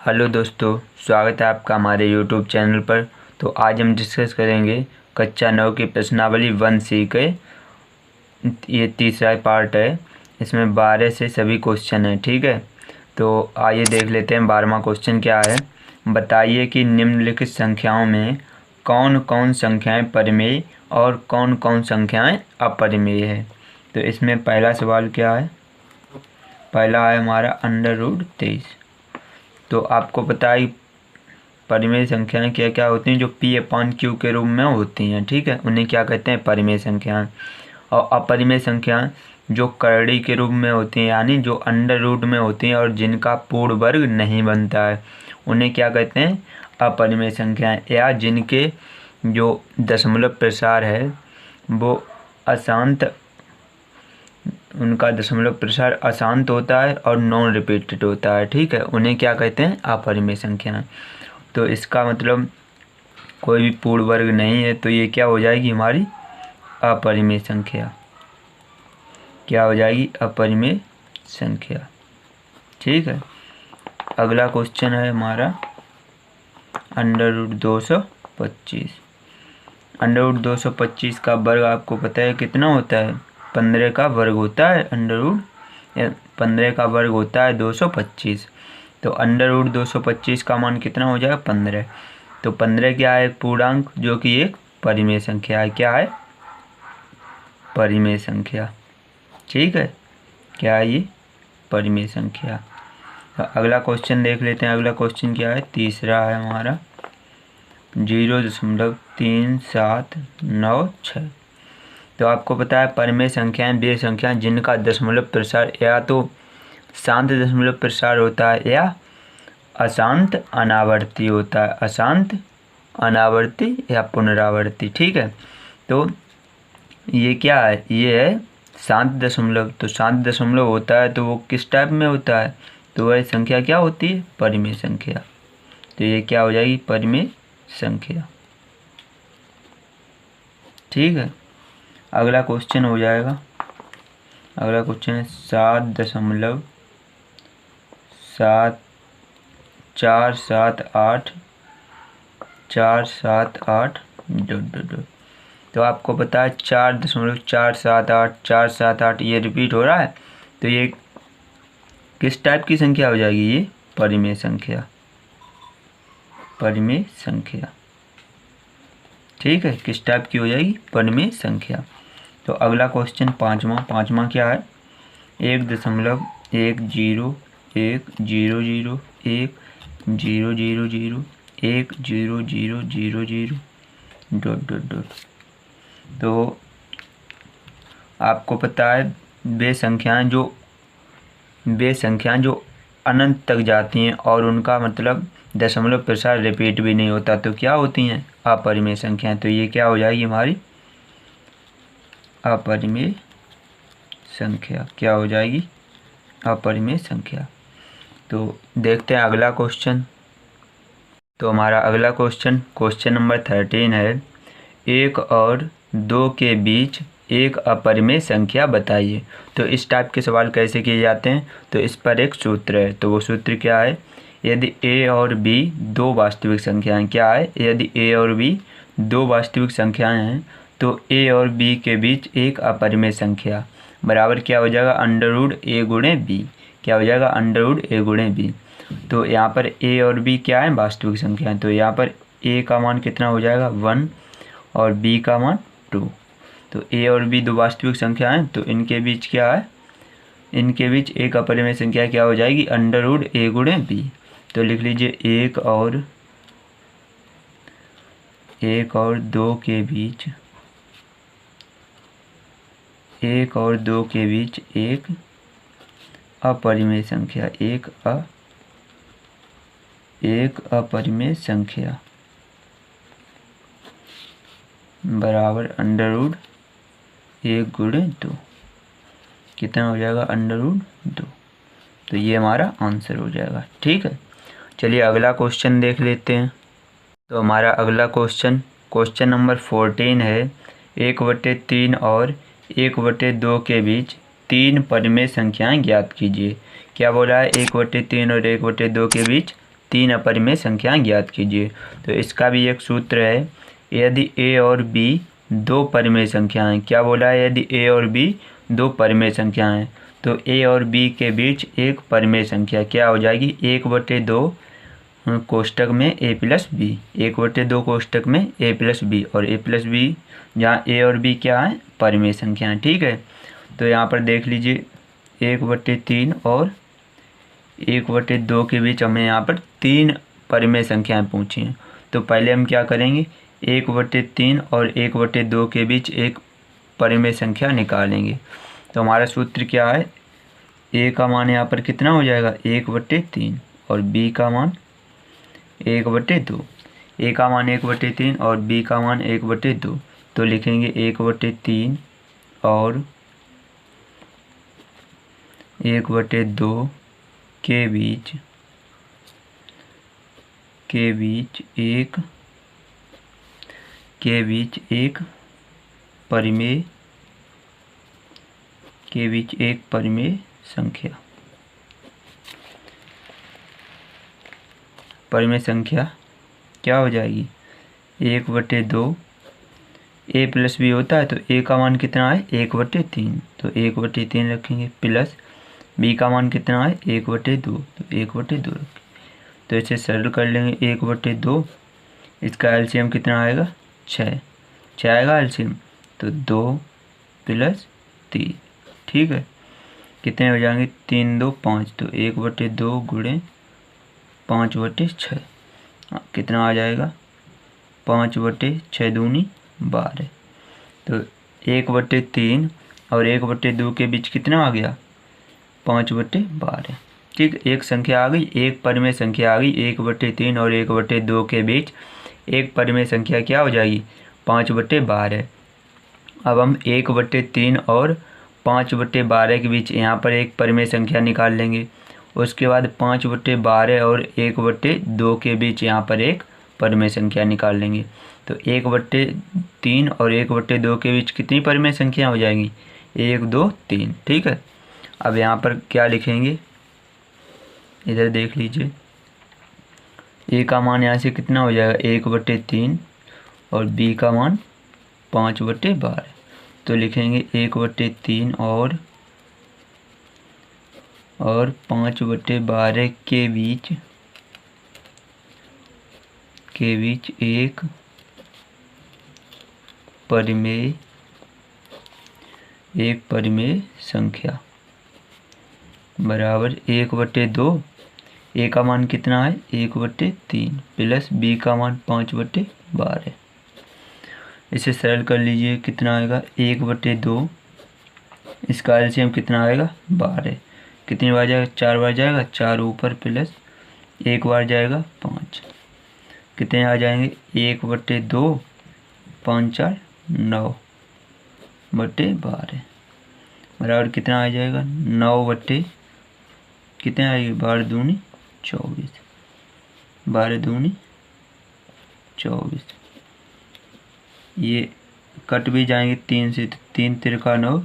Hello दोस्तों, स्वागत है आपका हमारे यूट्यूब चैनल पर। तो आज हम डिस्कस करेंगे कक्षा 9 की प्रश्नावली 1C के। ये तीसरा पार्ट है। इसमें 12 से सभी क्वेश्चन हैं, ठीक है। तो आइए देख लेते हैं 12वां क्वेश्चन क्या है। बताइए कि निम्नलिखित संख्याओं में कौन कौन संख्याएं परिमेय और कौन कौन संख्याएं अपरिमेय है। तो इसमें पहला सवाल क्या है, पहला है हमारा √23। तो आपको पता है परिमेय संख्याएं क्या क्या होती हैं, जो P/Q के रूप में होती हैं, ठीक है। उन्हें क्या कहते हैं, परिमेय संख्याएं। और अपरिमेय संख्याएं जो करड़ी के रूप में होती हैं, यानी जो अंडर रूट में होती हैं और जिनका पूर्ण वर्ग नहीं बनता है, उन्हें क्या कहते हैं, अपरिमेय संख्याएं। या जिनके जो दशमलव प्रसार है वो अशांत, उनका दशमलव प्रसार अशांत होता है और नॉन रिपीटेड होता है, ठीक है। उन्हें क्या कहते हैं, अपरिमेय संख्याएं। तो इसका मतलब कोई भी पूर्ण वर्ग नहीं है, तो ये क्या हो जाएगी, हमारी अपरिमेय संख्या। क्या हो जाएगी, अपरिमेय संख्या, ठीक है। अगला क्वेश्चन है हमारा √225। √225 का वर्ग आपको पता है कितना होता है, 15 का वर्ग होता है। 15 का वर्ग होता है 225। तो √225 का मान कितना हो जाएगा, 15। तो 15 क्या है, एक पूर्णांक जो कि एक परिमेय संख्या है। क्या है, परिमेय संख्या, ठीक है। क्या है ये, परिमेय संख्या। तो अगला क्वेश्चन देख लेते हैं। अगला क्वेश्चन क्या है, तीसरा है हमारा 0.3796। तो आपको पता है परिमेय संख्याएं वे संख्याएं जिनका दशमलव प्रसार या तो शांत दशमलव प्रसार होता है या अशांत अनावर्ती होता है। अशांत, अनावर्ती या पुनरावर्ती, ठीक है। तो ये क्या है, ये है शांत दशमलव। तो शांत दशमलव होता है तो वो किस टाइप में होता है, तो वह संख्या क्या होती है, परिमेय संख्या। तो ये क्या हो जाएगी, परिमेय संख्या, ठीक है। अगला क्वेश्चन हो जाएगा, अगला क्वेश्चन है 7.478 तो आपको पता है 4.478 ये रिपीट हो रहा है। तो ये किस टाइप की संख्या हो जाएगी, ये परिमेय संख्या, परिमेय संख्या, ठीक है। किस टाइप की हो जाएगी, परिमेय संख्या। तो अगला क्वेश्चन पाँचवा क्या है, 1.1010010001000 तो आपको पता है वे संख्याएं जो अनंत तक जाती हैं और उनका मतलब दशमलव प्रसार रिपीट भी नहीं होता, तो क्या होती हैं, अपरिमेय संख्याएं। तो ये क्या हो जाएगी, हमारी अपरिमेय संख्या। क्या हो जाएगी, अपरिमेय संख्या। तो देखते हैं अगला क्वेश्चन। तो हमारा अगला क्वेश्चन नंबर 13 है, 1 और 2 के बीच एक अपरिमेय संख्या बताइए। तो इस टाइप के सवाल कैसे किए जाते हैं, तो इस पर एक सूत्र है। तो वो सूत्र क्या है, यदि a और b दो वास्तविक संख्याएं, क्या है, यदि a और b दो वास्तविक संख्याएं हैं तो a और b के बीच एक अपरिमेय संख्या बराबर क्या हो जाएगा, √a गुणे b। क्या हो जाएगा, √a गुणे b। तो यहाँ पर a और b क्या है, वास्तविक संख्याएं। तो यहाँ पर a का मान कितना हो जाएगा, 1 और b का मान 2। तो a और b दो वास्तविक संख्या हैं, तो इनके बीच क्या है, इनके बीच एक अपरिमेय संख्या क्या हो जाएगी, √a गुणे b। तो लिख लीजिए 1 और 2 के बीच, 1 और 2 के बीच एक अपरिमेय संख्या, एक अपरिमेय संख्या बराबर √1 गुणे 2। कितना हो जाएगा, √2। तो ये हमारा आंसर हो जाएगा, ठीक है। चलिए अगला क्वेश्चन देख लेते हैं। तो हमारा अगला क्वेश्चन नंबर 14 है, 1/3 और 1/2 के बीच 3 परिमेय संख्याएं ज्ञात कीजिए। क्या बोला है, 1/3 और 1/2 के बीच 3 अपरिमेय संख्याएं ज्ञात कीजिए। तो इसका भी एक सूत्र है, यदि a और b 2 परिमेय संख्याएं, क्या बोला है, यदि a और b 2 परिमेय संख्याएं, तो a और b के बीच एक परिमेय संख्या क्या हो जाएगी, 1/2 कोष्टक में a प्लस b, 1/2 कोष्टक में a प्लस b, और a प्लस b जहाँ a और b क्या है, परिमेय संख्या है। ठीक है, तो यहाँ पर देख लीजिए 1/3 और 1/2 के बीच हमें यहाँ पर 3 परिमेय संख्याएं पूछी हैं। तो पहले हम क्या करेंगे, 1/3 और 1/2 के बीच एक परिमेय संख्या निकालेंगे। तो हमारा सूत्र क्या है, a का मान यहाँ पर कितना हो जाएगा, 1/3 और b का मान 1/2, a का मान 1/3 और b का मान 1/2। तो लिखेंगे 1/3 और 1/2 के बीच एक परिमेय संख्या क्या हो जाएगी, 1/2, a प्लस b होता है तो a का मान कितना है, 1/3, तो 1/3 रखेंगे, प्लस b का मान कितना है, 1/2, तो 1/2 रखेंगे। तो इसे सरल कर लेंगे, 1/2, इसका एलसीएम कितना आएगा, 6 आएगा एलसीएम, तो 2 + 3। ठीक है, कितने हो जाएंगे, 3 2 5, तो 1/2 गुणे 5/6 कितना आ जाएगा, 5/6 दूनी 12। तो 1/3 और 1/2 के बीच कितना आ गया, 5/12। ठीक, एक संख्या आ गई, एक परिमेय संख्या आ गई, 1/3 और 1/2 के बीच एक परिमेय संख्या क्या हो जाएगी, 5/12। अब हम 1/3 और 5/12 के बीच यहाँ पर एक परिमेय संख्या निकाल लेंगे। उसके बाद 5/12 और 1/2 के बीच यहाँ पर एक परिमेय संख्या निकाल लेंगे। तो 1/3 और 1/2 के बीच कितनी परिमेय संख्या हो जाएंगी, 1 2 3। ठीक है, अब यहाँ पर क्या लिखेंगे, इधर देख लीजिए, a का मान यहाँ से कितना हो जाएगा, 1/3 और b का मान 5/12। तो लिखेंगे 1/3 और 5/12 के बीच एक परिमेय संख्या बराबर 1/2, a का मान कितना है, 1/3 प्लस b का मान 5/12। इसे सरल कर लीजिए, कितना आएगा, 1/2, इसका एलसीएम कितना आएगा, 12। कितनी बार जाएगा, 4 बार जाएगा, 4 ऊपर प्लस 1 बार जाएगा 5, कितने आ जाएंगे, 1/2 5 4 9/12 बराबर कितना आ जाएगा, 9 कितने आएगी, 12 दूनी 24, 12 दूनी 24। ये कट भी जाएंगे 3 से, 3 तिरका 9,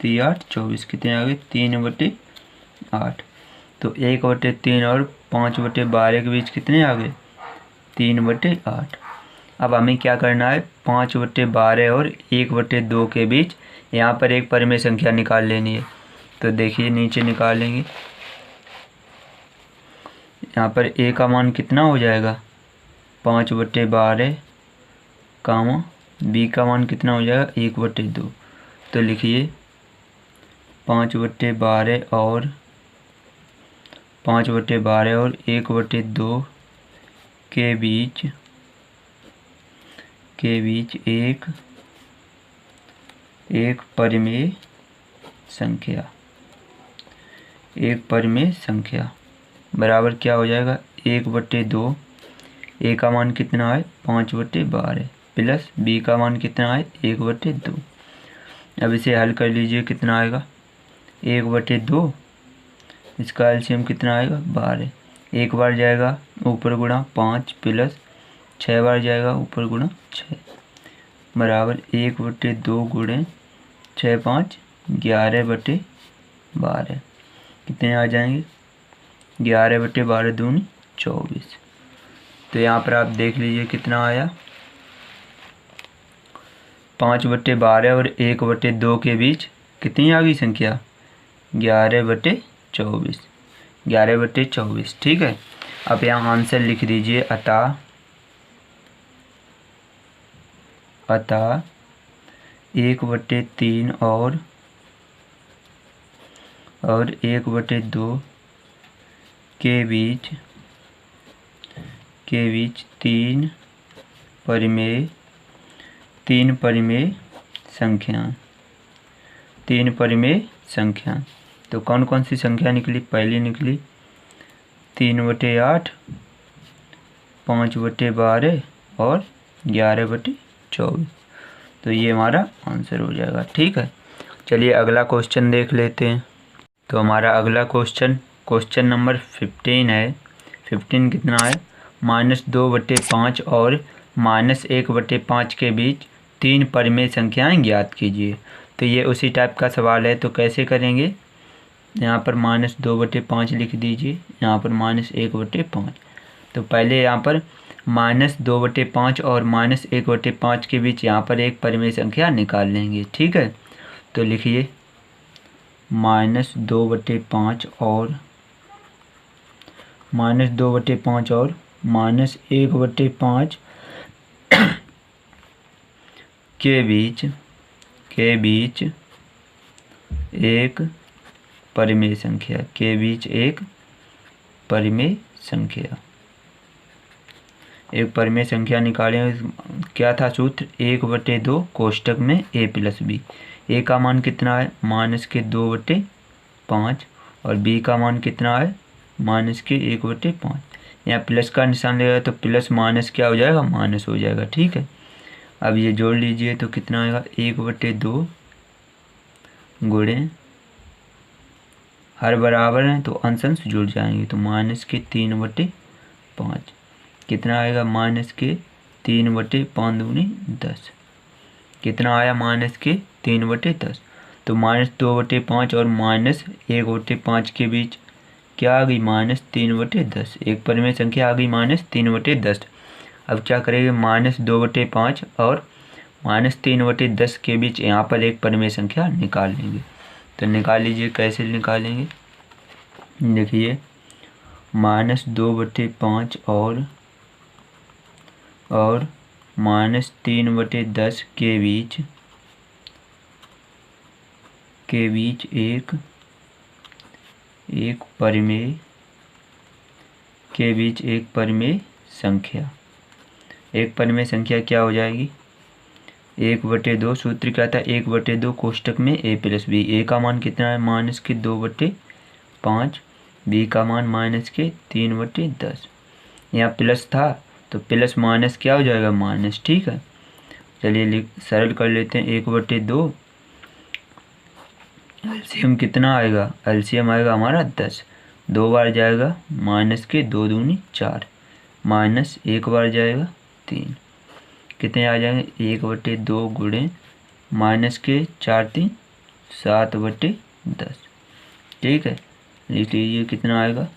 3 8 24, कितने आ गए, 3/8। तो 1/3 और 5/12 के बीच कितने आ गए, 3/8। अब हमें क्या करना है, 5/12 और 1/2 के बीच यहाँ पर एक परिमेय संख्या निकाल लेनी है। तो देखिए नीचे निकालेंगे, यहाँ पर a का मान कितना हो जाएगा, 5/12, कामा b का मान कितना हो जाएगा, 1/2। तो लिखिए 5/12 और 1/2 के बीच एक परिमेय संख्या बराबर क्या हो जाएगा, 1/2, a का मान कितना है, 5/12 प्लस b का मान कितना है, 1/2। अब इसे हल कर लीजिए, कितना आएगा, 1/2, इसका एलसीएम कितना आएगा, 12। एक बार जाएगा ऊपर गुणा 5 प्लस 6 बार जाएगा ऊपर गुणा 6 बराबर 1/2 गुणे 6 5 11/12। कितने आ जाएंगे, 11/12 दूनी 24। तो यहाँ पर आप देख लीजिए कितना आया, 5/12 और 1/2 के बीच कितनी आ गई संख्या, 11/24, 11/24। ठीक है, अब यहाँ आंसर लिख दीजिए, अतः 1/3 और 1/2 के बीच तीन परिमेय संख्या। तो कौन कौन सी संख्या निकली, पहली निकली 3/8, 5/12 और 11/24। तो ये हमारा आंसर हो जाएगा। ठीक है, चलिए अगला क्वेश्चन देख लेते हैं। तो हमारा अगला क्वेश्चन नंबर 15 है। 15 कितना है, -2/5 और -1/5 के बीच 3 परिमेय संख्याएं ज्ञात कीजिए। तो ये उसी टाइप का सवाल है, तो कैसे करेंगे, यहाँ पर -2/5 लिख दीजिए, यहाँ पर -1/5। तो पहले यहाँ पर -2/5 और -1/5 के बीच यहाँ पर एक परिमेय संख्या निकाल लेंगे। ठीक है, तो लिखिए -2/5 और -1/5 के बीच एक परिमेय संख्या, एक परिमेय संख्या निकालें। क्या था सूत्र, 1/2 कोष्टक में a+b। a का मान कितना है, -2/5 और b का मान कितना है, -1/5। यहाँ प्लस का निशान लगेगा तो प्लस माइनस क्या हो जाएगा, माइनस हो जाएगा। ठीक है, अब ये जोड़ लीजिए तो कितना आएगा, 1/2 गुणे, हर बराबर हैं तो अंश अंश जुड़ जाएंगे, तो -3/5 कितना आएगा, -3/5 दूनी 10। कितना आया, -3/10। तो -2/5 और -1/5 के बीच क्या आ गई, -3/10। एक परिमेय संख्या आ गई -3/10। अब क्या करेंगे, -2/5 और -3/10 के बीच यहाँ पर एक परिमेय संख्या निकाल लेंगे। तो निकाल लीजिए, कैसे निकालेंगे, देखिए -2/5 और -3/10 के बीच एक परिमेय संख्या। एक परिमेय संख्या क्या हो जाएगी, 1/2, सूत्र क्या था, 1/2 कोष्टक में a+b। a का मान कितना है, -2/5, b का मान -3/10। यहाँ प्लस था तो प्लस माइनस क्या हो जाएगा, माइनस। ठीक है, चलिए सरल कर लेते हैं। 1/2 एलसीएम कितना आएगा, एलसीएम आएगा हमारा 10। 2 बार जाएगा, -2 दूनी 4, माइनस 1 बार जाएगा 3, कितने आ जाएंगे, 1/2 गुणे -4 3 7/10। ठीक है, लिख लीजिए कितना आएगा,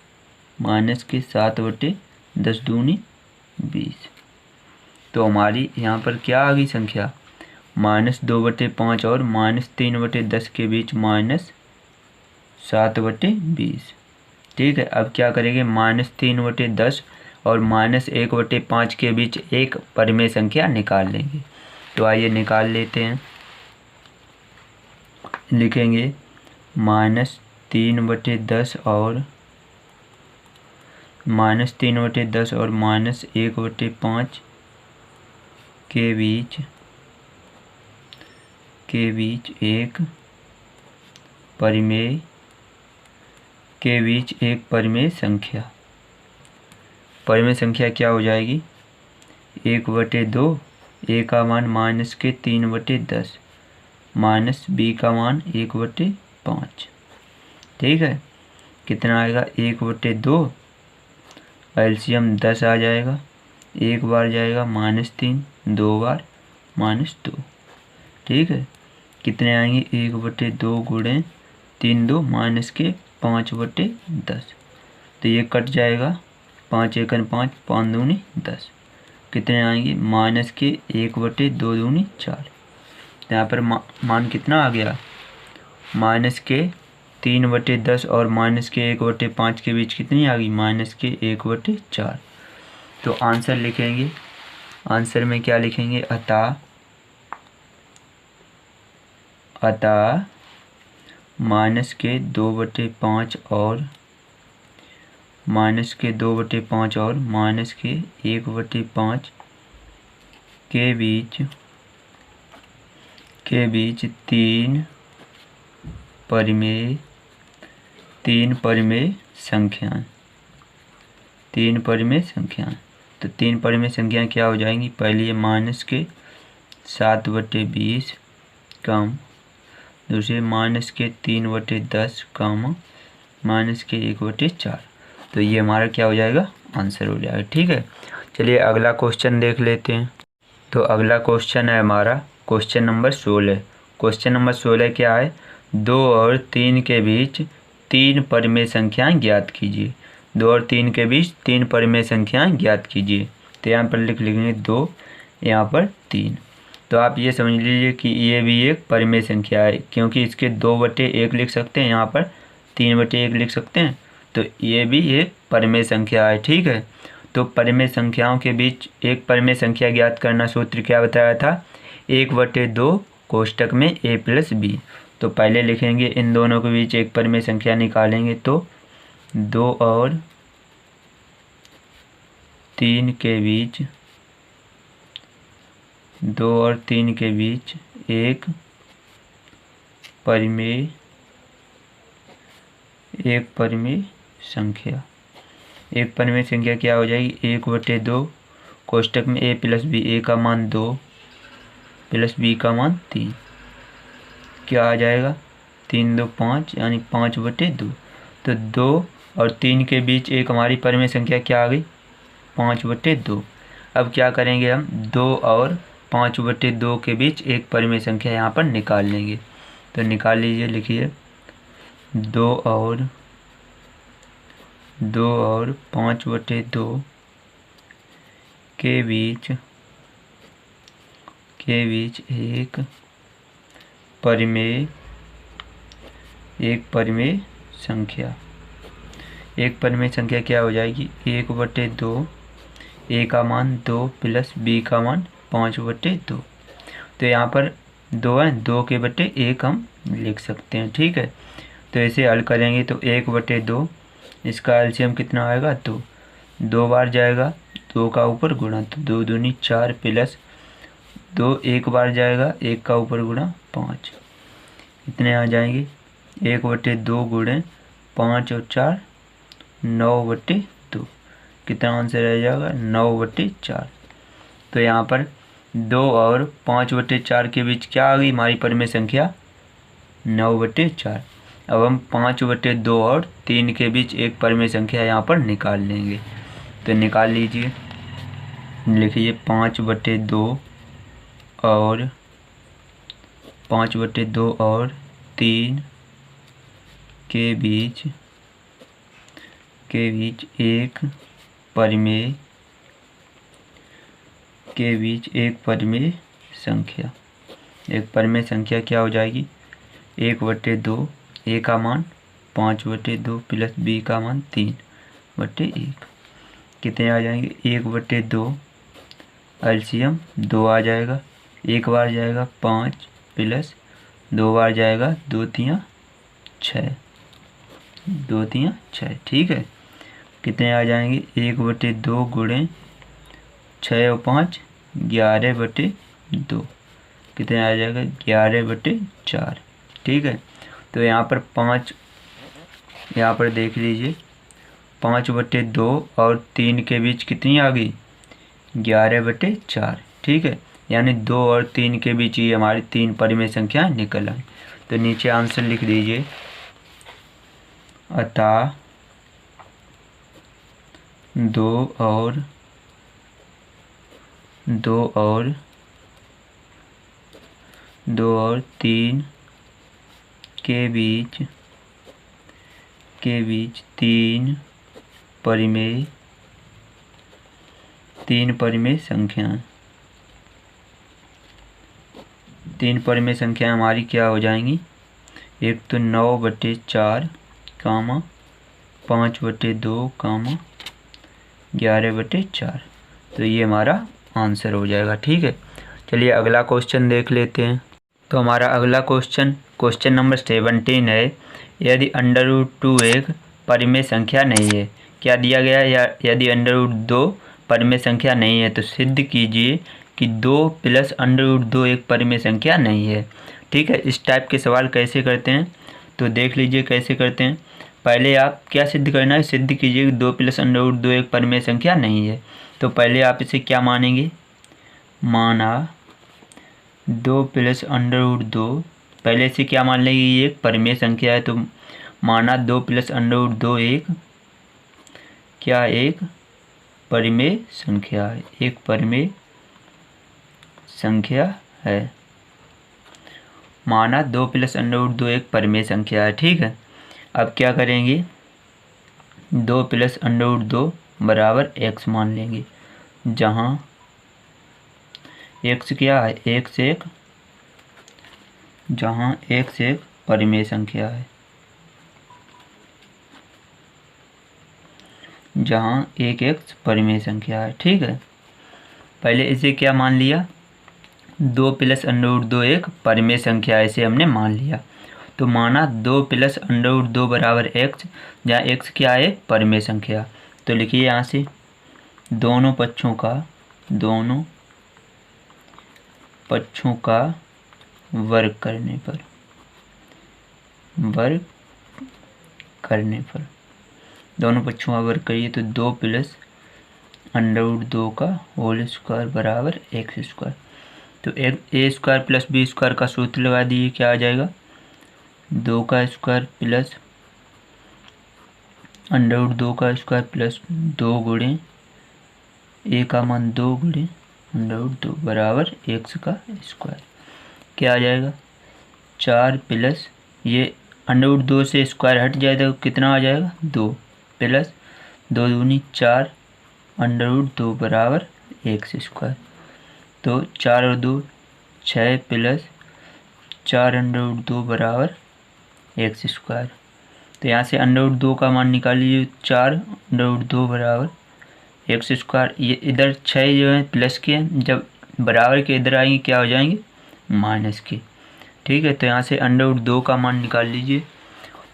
-7/10 दूनी 20। तो हमारी यहाँ पर क्या आ गई संख्या, -2/5 और -3/10 के बीच -7/20। ठीक है, अब क्या करेंगे, -3/10 और -1/5 के बीच एक परिमेय संख्या निकाल लेंगे। तो आइए निकाल लेते हैं, लिखेंगे -3/10 और -1/5 के बीच एक परिमेय संख्या। परिमेय संख्या क्या हो जाएगी, 1/2, a का मान -3/10 माइनस b का मान 1/5। ठीक है, कितना आएगा, 1/2, एलसीएम 10 आ जाएगा, एक बार जाएगा -3, 2 बार -2। ठीक है, कितने आएंगे, 1/2 गुणे 3 2 -5/10। तो ये कट जाएगा, 5 एकन 5, 5 दूनी 10, कितने आएंगे माइनस के 1/2 दूनी 4। तो यहाँ पर मान कितना आ गया, माइनस के 3/10 और माइनस के 1/5 के बीच कितनी आ गई, माइनस के 1/4। तो आंसर लिखेंगे, आंसर में क्या लिखेंगे, अतः माइनस के 2/5 और माइनस के 2/5 और माइनस के 1/5 के बीच तीन परिमेय संख्याएं, तो तीन परिमेय संख्याएं क्या हो जाएंगी, पहली है माइनस के 7/20 कम, दूसरी माइनस के 3/10 कम, माइनस के 1/4। तो ये हमारा क्या हो जाएगा, आंसर हो जाएगा। ठीक है, चलिए अगला क्वेश्चन देख लेते हैं। तो अगला क्वेश्चन है हमारा क्वेश्चन नंबर 16। क्वेश्चन नंबर 16 क्या है, 2 और 3 के बीच तीन परिमेय संख्याएं ज्ञात कीजिए। 2 और 3 के बीच तीन परिमेय संख्याएं ज्ञात कीजिए। तो यहाँ पर लिखेंगे 2, यहाँ पर 3। तो आप ये समझ लीजिए कि ये भी एक परिमेय संख्या है, क्योंकि इसके 2/1 लिख सकते हैं, यहाँ पर 3/1 लिख सकते हैं। तो ये भी एक परिमेय संख्या है। ठीक है, तो परिमेय संख्याओं के बीच एक परिमेय संख्या ज्ञात करना सूत्र क्या बताया था, 1/2 कोष्टक में a + b। तो पहले लिखेंगे इन दोनों के बीच एक परिमेय संख्या निकालेंगे, तो 2 और 3 के बीच एक परिमेय संख्या, एक परिमेय संख्या क्या हो जाएगी, 1/2 कोष्टक में a + b, a का मान 2 + b का मान 3, क्या आ जाएगा 3 2 5, यानी 5/2। तो 2 और 3 के बीच एक हमारी परिमेय संख्या क्या आ गई, 5/2। अब क्या करेंगे हम, 2 और 5/2 के बीच एक परिमेय संख्या यहाँ पर निकाल लेंगे। तो निकाल लीजिए, लिखिए 2 और 5/2 के बीच एक परिमेय संख्या, एक परिमेय संख्या क्या हो जाएगी, 1/2, a का मान 2 + b का मान 5/2। तो यहाँ पर 2 है, 2 के बटे 1 हम लिख सकते हैं। ठीक है, तो इसे हल करेंगे तो 1/2, इसका एलसीएम कितना आएगा, 2, 2 बार जाएगा, 2 का ऊपर गुणा, तो 2 दूनी 4 + 2 एक बार जाएगा, 1 का ऊपर गुणा 5, कितने आ जाएंगे 1/2 गुणे 5 और 4 9/2, कितना आंसर रह जाएगा 9/4। तो यहाँ पर 2 और 5/4 के बीच क्या आ गई हमारी परिमेय संख्या, 9/4। अब हम 5/2 और 3 के बीच एक परिमेय संख्या यहाँ पर निकाल लेंगे। तो निकाल लीजिए, लिखिए 5/2 और 3 के बीच एक परिमेय संख्या, एक परिमेय संख्या क्या हो जाएगी, 1/2, a का मान 5/2 + b का मान 3/1, कितने आ जाएंगे 1/2, एलसीएम 2 आ जाएगा, एक बार जाएगा 5 + 2 बार जाएगा 2 3 6, 2 3 6। ठीक है, कितने आ जाएंगे 1/2 गुणे 6 और 5 11/2, कितने आ जाएगा 11/4। ठीक है, तो यहाँ पर 5, यहाँ पर देख लीजिए 5/2 और 3 के बीच कितनी आ गई 11/4। ठीक है, यानी 2 और 3 के बीच ही हमारी तीन परिमेय संख्या निकल आई। तो नीचे आंसर लिख दीजिए, अतः 2 और 3 के बीच तीन परिमेय तीन परिमेय संख्याएं। तीन परिमेय संख्याएं हमारी क्या हो जाएंगी, एक तो 9/4 कामा 5/2 कामा 11/4। तो ये हमारा आंसर हो जाएगा। ठीक है, चलिए अगला क्वेश्चन देख लेते हैं। तो हमारा अगला क्वेश्चन नंबर 17 है, यदि √2 एक परिमेय संख्या नहीं है। क्या दिया गया है, यदि √2 परिमेय संख्या नहीं है तो सिद्ध कीजिए कि 2 + √2 एक परिमेय संख्या नहीं है। ठीक है, इस टाइप के सवाल कैसे करते हैं तो देख लीजिए कैसे करते हैं। पहले आप क्या सिद्ध करना है, सिद्ध कीजिए कि 2 + √2 एक परिमेय संख्या नहीं है। तो पहले आप इसे क्या मानेंगे, माना 2 + √2, पहले से क्या मान लेंगे, ये एक परिमेय संख्या है। तो माना 2 + √2 एक क्या, एक परिमेय संख्या है, एक परिमेय संख्या है। माना 2 + √2 एक परिमेय संख्या है। ठीक है, अब क्या करेंगे, 2 + √2 बराबर x मान लेंगे, जहाँ x क्या है, जहाँ x एक परिमेय संख्या है, जहाँ एक x परिमेय संख्या है। ठीक है, पहले इसे क्या मान लिया, 2 + √2 एक परिमेय संख्या है, इसे हमने मान लिया। तो माना 2 + √2 बराबर x, जहाँ x क्या है, परिमेय संख्या। तो लिखिए यहाँ से दोनों पक्षों का वर्ग करने पर दोनों पक्षों का वर्ग करिए तो 2 + √2 का होल स्क्वायर बराबर x²। तो a² + b² का सूत्र लगा दिए, क्या आ जाएगा, 2 का स्क्वायर प्लस √2 का स्क्वायर प्लस 2 गुणे a का मान 2 गुणे √2 बराबर x का स्क्वायर। क्या आ जाएगा, 4 प्लस ये √2 से स्क्वायर हट जाए तो कितना आ जाएगा, 2 प्लस 2 दूनी 4 √2 बराबर x²। तो 4 और 2 6 प्लस 4 √2 बराबर x²। तो यहाँ से √2 का मान निकाल लीजिए, 4 √2 बराबर x²। ये इधर 6 जो है प्लस के, जब बराबर के इधर आएंगे क्या हो जाएंगे, माइनस के। ठीक है, तो यहाँ से √2 का मान निकाल लीजिए।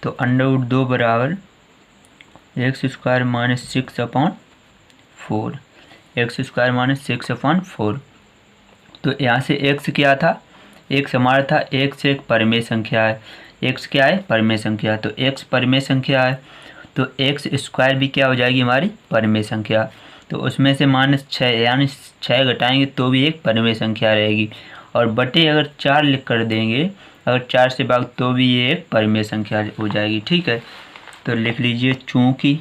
तो √2 बराबर x² - 6/4, x² - 6/4। तो यहाँ से x क्या था, x हमारा था, x एक परिमेय संख्या है, x क्या है, परिमेय संख्या। तो x परिमेय संख्या है तो x² भी क्या हो जाएगी, हमारी परिमेय संख्या। तो उसमें से -6 यानी 6 घटाएंगे तो भी एक परिमेय संख्या रहेगी, और बटे अगर 4 लिख कर देंगे, अगर 4 से भाग तो भी ये एक परिमेय संख्या हो जाएगी। ठीक है, तो लिख लीजिए चूँकि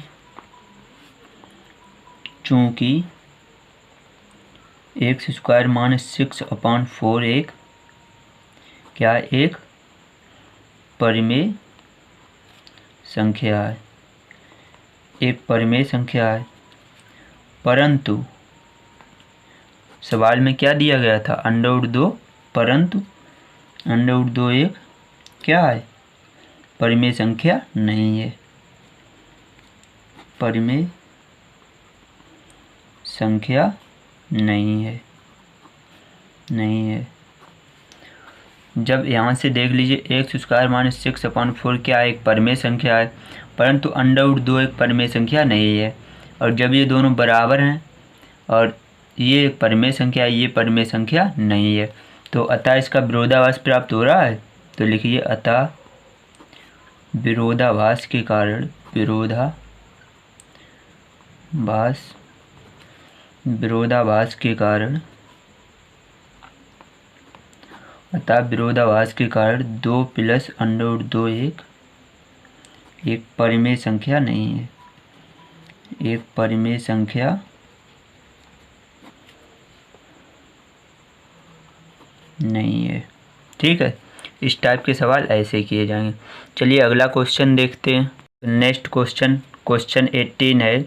x² - 6/4 एक क्या, एक परिमेय संख्या है, एक परिमेय संख्या है। परंतु सवाल में क्या दिया गया था, √2, परंतु √2 एक क्या है, परिमेय संख्या नहीं है, परिमेय संख्या नहीं है। जब यहाँ से देख लीजिए x² - 6/4 क्या एक परिमेय संख्या है, परंतु √2 एक परिमेय संख्या नहीं है। और जब ये दोनों बराबर हैं और ये एक परिमेय संख्या है, ये परिमेय संख्या नहीं है, तो अतः इसका विरोधाभास प्राप्त हो रहा है। तो लिखिए अतः विरोधाभास के कारण दो + √2 एक परिमेय संख्या नहीं है, एक परिमेय संख्या नहीं है। ठीक है, इस टाइप के सवाल ऐसे किए जाएंगे। चलिए अगला क्वेश्चन देखते हैं। नेक्स्ट क्वेश्चन 18 है,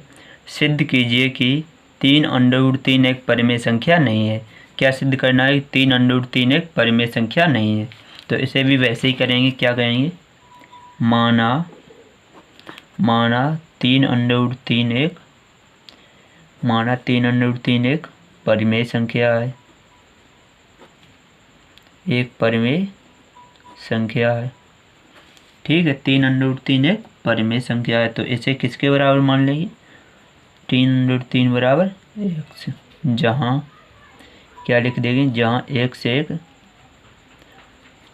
सिद्ध कीजिए कि 3√3 एक परिमेय संख्या नहीं है। क्या सिद्ध करना है? 3√3 एक परिमेय संख्या नहीं है। तो इसे भी वैसे ही करेंगे। क्या करेंगे? माना 3√3 एक परिमेय संख्या है, एक परिमेय संख्या है। ठीक है, 3√3 एक परिमेय संख्या है। तो इसे किसके बराबर मान लेंगे? 3√3 बराबर x, जहाँ क्या लिख देंगे?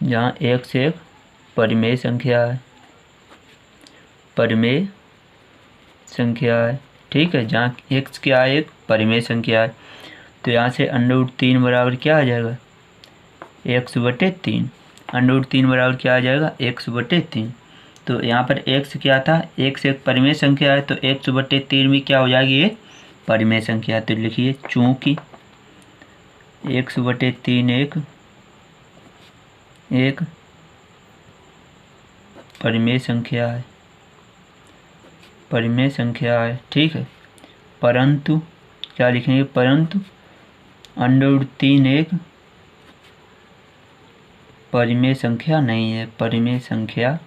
जहाँ x एक परिमेय संख्या है, परिमेय संख्या है। ठीक है, जहाँ x क्या है? एक परिमेय संख्या है। तो यहाँ से √3 बराबर क्या आ जाएगा? x/3। √3 बराबर क्या आ जाएगा? x/3। तो यहाँ पर x क्या था? x एक परिमेय संख्या है, तो x/3 भी क्या हो जाएगी? एक परिमेय संख्या। तो लिखिए, चूंकि x/3 एक परिमेय संख्या है, परिमेय संख्या है। ठीक है, परंतु क्या लिखेंगे? परंतु √3 एक परिमेय संख्या नहीं है, परिमेय संख्या।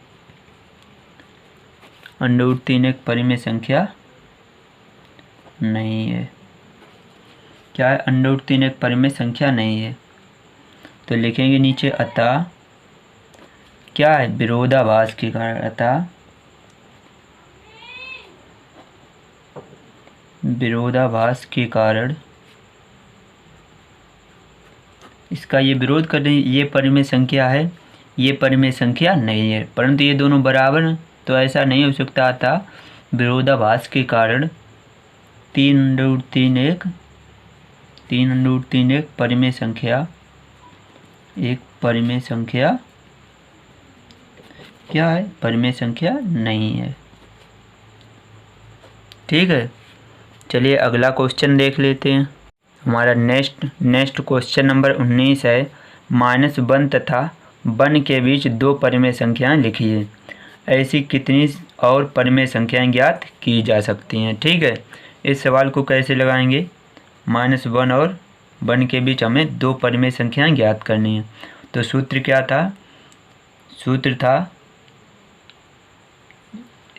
√3 एक परिमेय संख्या नहीं है। क्या है? √3 एक परिमेय संख्या नहीं है। तो लिखेंगे नीचे, अतः क्या है? विरोधाभास के कारण, अतः विरोधाभास के कारण इसका ये विरोध कर रही, ये परिमेय संख्या है, ये परिमेय संख्या नहीं है, परंतु ये दोनों बराबर हैं। तो ऐसा नहीं हो सकता था। विरोधाभास के कारण 3√3 एक परिमेय संख्या, एक परिमेय संख्या क्या है? परिमेय संख्या नहीं है। ठीक है, चलिए अगला क्वेश्चन देख लेते हैं। हमारा नेक्स्ट क्वेश्चन नंबर 19 है। -1 तथा 1 के बीच दो परिमेय संख्याएं लिखिए। ऐसी कितनी और परिमेय संख्याएं ज्ञात की जा सकती हैं? ठीक है, इस सवाल को कैसे लगाएंगे? -1 और 1 के बीच हमें दो परिमेय संख्याएं ज्ञात करनी है। तो सूत्र क्या था? सूत्र था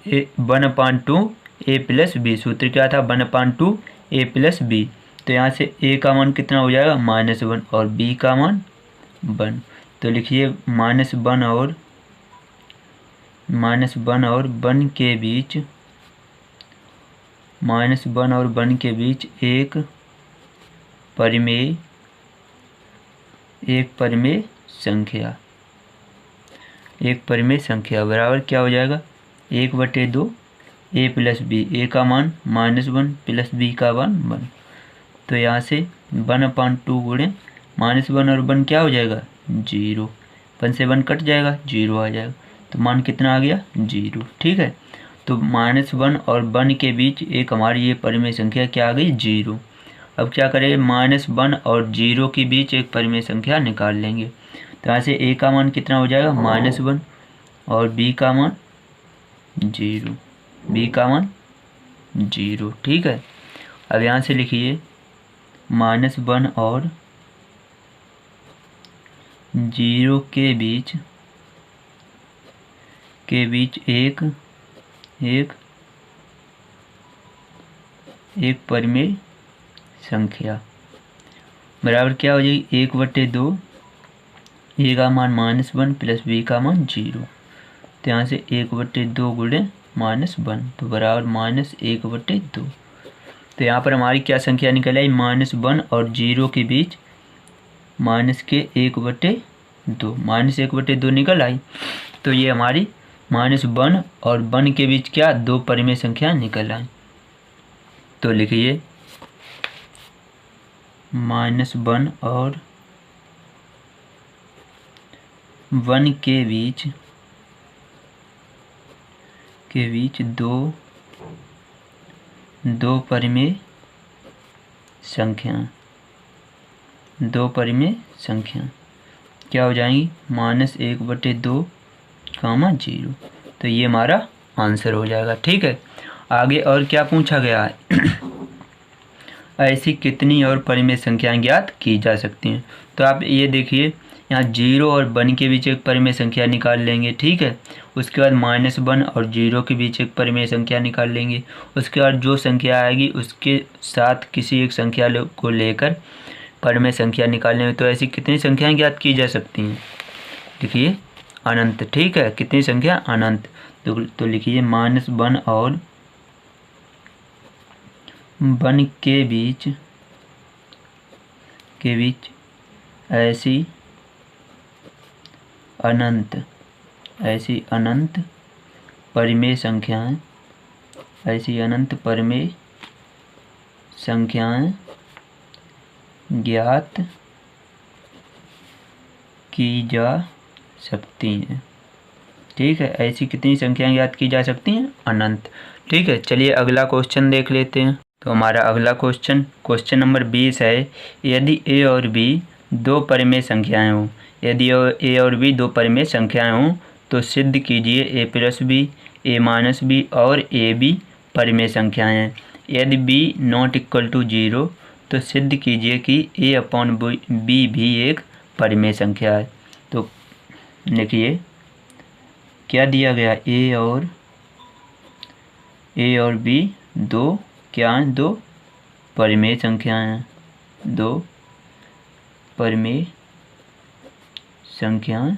1/2 a + b। सूत्र क्या था? 1/2 a + b। तो यहाँ से a का मान कितना हो जाएगा? -1 और b का मान 1। तो लिखिए, -1 और 1 के बीच, -1 और 1 के बीच एक परिमेय संख्या, एक परिमेय संख्या बराबर क्या हो जाएगा? 1/2 a + b। a का मान -1 + b का मान 1। तो यहाँ से 1/2 गुणे -1 और 1 क्या हो जाएगा? 0। 1 से 1 कट जाएगा, 0 आ जाएगा। तो मान कितना आ गया? 0। ठीक है, तो -1 और 1 के बीच एक हमारी ये परिमेय संख्या क्या आ गई? 0। अब क्या करेंगे? -1 और 0 के बीच एक परिमेय संख्या निकाल लेंगे। तो यहाँ से a का मान कितना हो जाएगा? -1 और b का मान 0, b का मान 0। ठीक है, अब यहाँ से लिखिए, -1 और 0 के बीच एक परिमेय संख्या बराबर क्या हो जाएगी? 1/2 a का मान -1 + b का मान 0। तो यहाँ से 1/2 गुणे -1, तो बराबर -1/2। तो यहाँ पर हमारी क्या संख्या निकल आई? -1 और 0 के बीच -1/2, -1/2 निकल आई। तो ये हमारी -1 और 1 के बीच क्या? दो परिमेय संख्या निकल आई। तो लिखिए, -1 और 1 के बीच दो परिमेय संख्या, क्या हो जाएंगी? -1/2, 0। तो ये हमारा आंसर हो जाएगा। ठीक है, आगे और क्या पूछा गया है? ऐसी कितनी और परिमेय संख्याएं ज्ञात की जा सकती हैं। तो आप ये देखिए, यहाँ 0 और 1 के बीच एक परिमेय संख्या निकाल लेंगे, ठीक है। उसके बाद -1 और 0 के बीच एक परिमेय संख्या निकाल लेंगे। उसके बाद जो संख्या आएगी उसके साथ किसी एक संख्या को लेकर परिमेय संख्या निकाल लेंगे। तो ऐसी कितनी संख्याएं ज्ञात की जा सकती हैं? लिखिए अनंत, ठीक है। कितनी संख्या? अनंत। तो लिखिए -1 और 1 के बीच ऐसी अनंत परिमेय संख्याएं ज्ञात की जा सकती हैं, ठीक है। ऐसी कितनी संख्याएं ज्ञात की जा सकती हैं? अनंत, ठीक है। चलिए अगला क्वेश्चन देख लेते हैं। तो हमारा अगला क्वेश्चन नंबर 20 है, यदि a और b दो परिमेय संख्याएं हों, यदि a और b दो परिमेय संख्याएं हों तो सिद्ध कीजिए a + b, a - b और ab परिमेय संख्याएं हैं। यदि b ≠ 0 तो सिद्ध कीजिए कि a/b भी एक परिमेय संख्या है। तो देखिए क्या दिया गया, a और b दो क्या हैं? दो परिमेय संख्याएं हैं, दो परिमेय संख्याएं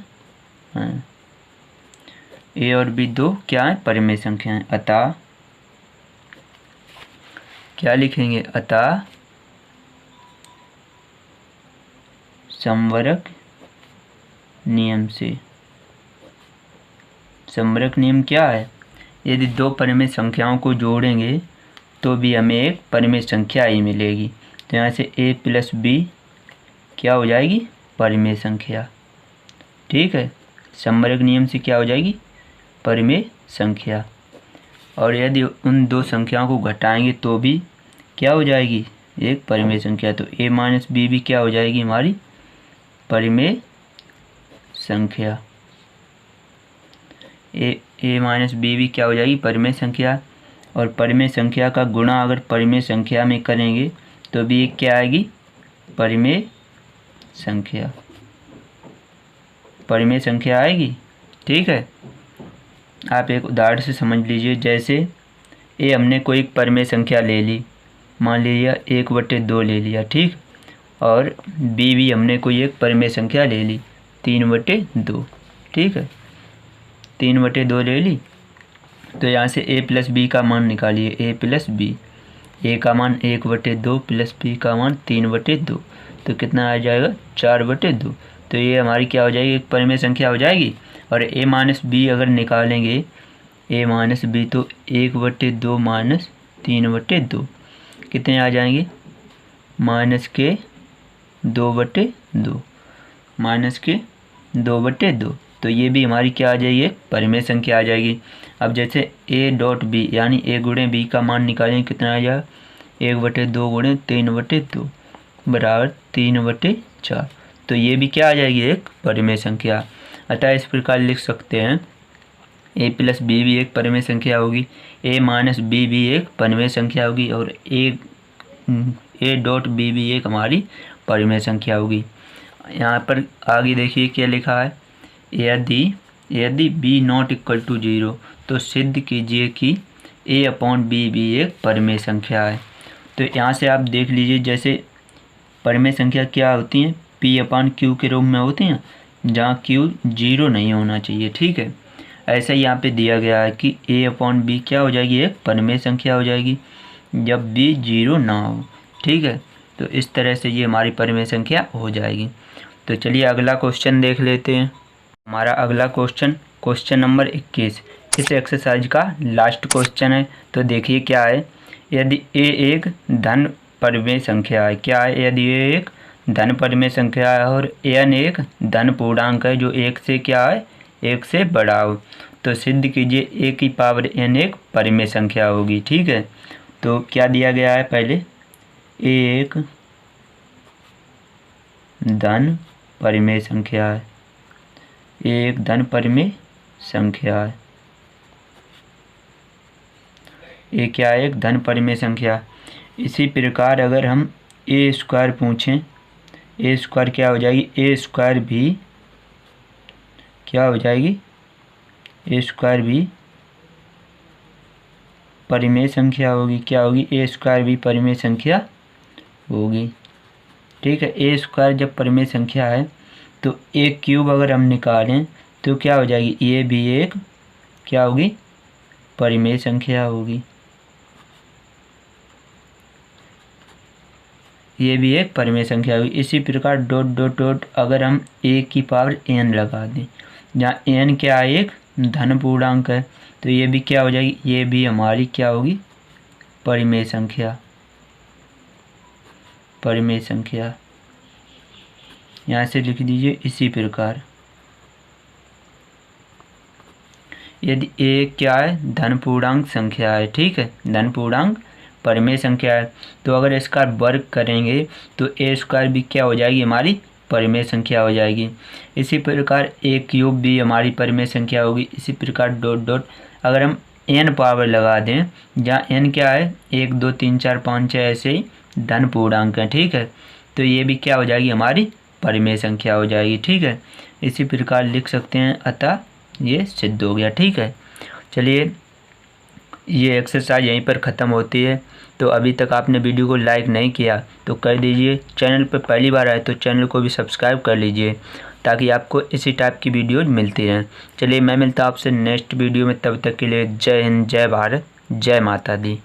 हैं। a और b दो क्या है? परिमेय संख्याएं। अतः क्या लिखेंगे? अतः समवर्ग नियम से, समवर्ग नियम क्या है? यदि दो परिमेय संख्याओं को जोड़ेंगे तो भी हमें एक परिमेय संख्या ही मिलेगी। तो यहाँ से a + b क्या हो जाएगी? परिमेय संख्या, ठीक है। समवर्ग नियम से क्या हो जाएगी? परिमेय संख्या। और यदि उन दो संख्याओं को घटाएंगे तो भी क्या हो जाएगी? एक परिमेय संख्या। तो a - b भी क्या हो जाएगी? हमारी परिमेय संख्या। a - b भी क्या हो जाएगी? परिमेय संख्या। और परिमेय संख्या का गुणा अगर परिमेय संख्या में करेंगे तो भी एक क्या आएगी? परिमेय संख्या, परिमेय संख्या आएगी, ठीक है। आप एक उदाहरण से समझ लीजिए। जैसे ए हमने कोई एक परिमेय संख्या ले ली, मान लीजिए 1/2 ले लिया, ठीक। और बी भी हमने कोई एक परिमेय संख्या ले ली 3/2, ठीक है। 3/2 ले ली। तो यहाँ से a + b का मान निकालिए, a + b। a का मान 1/2 + b का मान 3/2, तो कितना आ जाएगा? 4/2। तो ये हमारी क्या हो जाएगी? एक परिमेय संख्या हो जाएगी। और a - b अगर निकालेंगे, a - b तो 1/2 - 3/2 कितने आ जाएंगे? -2/2। तो ये भी हमारी क्या आ जाएगी? एक परिमेय संख्या आ जाएगी। अब जैसे a.b यानी a × b का मान निकालेंगे, कितना आ जाएगा? 1/2 × 3/2 बराबर 3/4। तो ये भी क्या आ जाएगी? एक परिमेय संख्या। अतः इस प्रकार लिख सकते हैं a + b भी एक परिमेय संख्या होगी, a - b भी एक परिमेय संख्या होगी और a.b भी एक हमारी परिमेय संख्या होगी। यहाँ पर आगे देखिए क्या लिखा है, यदि b ≠ 0 तो सिद्ध कीजिए कि a/b भी एक परिमेय संख्या है। तो यहाँ से आप देख लीजिए, जैसे परिमेय संख्या क्या होती हैं? p/q के रूप में होती हैं, जहाँ q 0 नहीं होना चाहिए, ठीक है। ऐसा ही यहाँ पे दिया गया है कि a/b क्या हो जाएगी? एक परिमेय संख्या हो जाएगी जब b 0 ना हो, ठीक है। तो इस तरह से ये हमारी परिमेय संख्या हो जाएगी। तो चलिए अगला क्वेश्चन देख लेते हैं। हमारा अगला क्वेश्चन नंबर 21 इस एक्सरसाइज का लास्ट क्वेश्चन है। तो देखिए क्या है, यदि a एक धन परिमेय संख्या है, क्या है? यदि a एक धन परिमेय संख्या है और n एक धन पूर्णांक है जो 1 से क्या है? 1 से बड़ा हो, तो सिद्ध कीजिए a⁴n एक परिमेय संख्या होगी, ठीक है। तो क्या दिया गया है? पहले a एक धन परिमेय संख्या है, एक धन परिमेय संख्या है, ये क्या है? एक धन परिमेय संख्या। इसी प्रकार अगर हम ए स्क्वायर पूछें, ए स्क्वायर क्या हो जाएगी, ए स्क्वायर भी क्या हो जाएगी, ए स्क्वायर भी परिमेय संख्या होगी। क्या होगी, ए स्क्वायर भी परिमेय संख्या होगी। ठीक है, ए स्क्वायर जब परिमेय संख्या है तो ए क्यूब अगर हम निकालें तो क्या हो जाएगी, ये भी एक क्या होगी, परिमेय संख्या होगी। ये भी एक परिमेय संख्या होगी। इसी प्रकार डॉट डॉट डॉट अगर हम ए की पावर एन लगा दें, जहाँ एन क्या है, एक धन पूर्णांक है, तो ये भी क्या हो जाएगी, ये भी हमारी क्या होगी, परिमेय संख्या। परिमेय संख्या यहाँ से लिख दीजिए इसी प्रकार। यदि ए क्या है, धन पूर्णांक संख्या है, ठीक है, धन पूर्णांक परिमेय संख्या है, तो अगर इसका वर्ग करेंगे तो ए स्क्वायर भी क्या हो जाएगी, हमारी परिमेय संख्या हो जाएगी। इसी प्रकार ए क्यूब भी हमारी परिमेय संख्या होगी। इसी प्रकार डॉट डॉट अगर हम एन पावर लगा दें, जहाँ एन क्या है, 1 2 3 4 5 6 ऐसे ही धन पूर्णांक है, ठीक है, तो ये भी क्या हो जाएगी, हमारी परिमेय संख्या हो जाएगी। ठीक है, इसी प्रकार लिख सकते हैं, अतः ये सिद्ध हो गया। ठीक है, चलिए ये एक्सरसाइज यहीं पर ख़त्म होती है। तो अभी तक आपने वीडियो को लाइक नहीं किया तो कर दीजिए, चैनल पर पहली बार आए तो चैनल को भी सब्सक्राइब कर लीजिए ताकि आपको इसी टाइप की वीडियोज मिलती रहें। चलिए मैं मिलता हूँ आपसे नेक्स्ट वीडियो में, तब तक के लिए जय हिंद, जय भारत, जय माता दी।